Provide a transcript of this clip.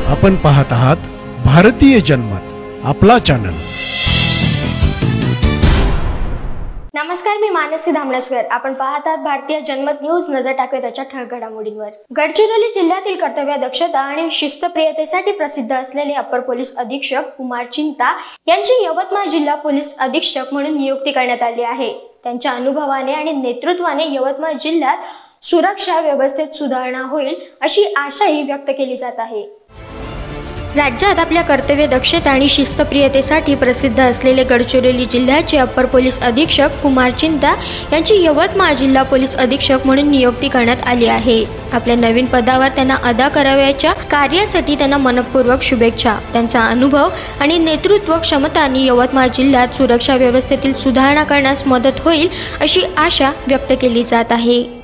आपण पाहत आहात भारतीय जनमत, आपला चॅनल। नमस्कार, मी मानसी धामणसकर। आपण पाहत आहात भारतीय जनमत न्यूज। नजर टाकूया त्याच्या ठळक घडामोडींवर। गडचिरोली जिल्ह्यातील कर्तव्य दक्षता आणि शिस्तप्रियतेसाठी प्रसिद्ध असलेले अप्पर पोलीस अधीक्षक कुमार चिंता यांची यवतमाळ जिल्हा पोलीस अधीक्षक म्हणून नियुक्ती करण्यात आली आहे। त्यांच्या अनुभवाने आणि नेतृत्वाने यवतमाळ जिल्ह्यात सुरक्षा व्यवस्थेत सुधारणा होईल अशी आशाही व्यक्त केली जात आहे। राज्यात आपल्या कर्तव्य दक्षता आणि शिस्तप्रियतेसाठी प्रसिद्ध असलेले गडचिरोली जिल्ह्याचे अप्पर पोलीस अधीक्षक कुमार चिंता यांची यवतमाळ जिल्हा पोलीस अधीक्षक म्हणून नियुक्ती करण्यात आली आहे। आपल्या नवीन पदावर त्यांना अदा करावयाच्या कार्यासाठी त्यांना मनपूर्वक शुभेच्छा। त्यांचा अनुभव आणि नेतृत्व क्षमतांनी यवतमाळ जिल्ह्यात सुरक्षा व्यवस्थेतील सुधारणा करण्यास मदत होईल अशी आशा व्यक्त केली जात आहे।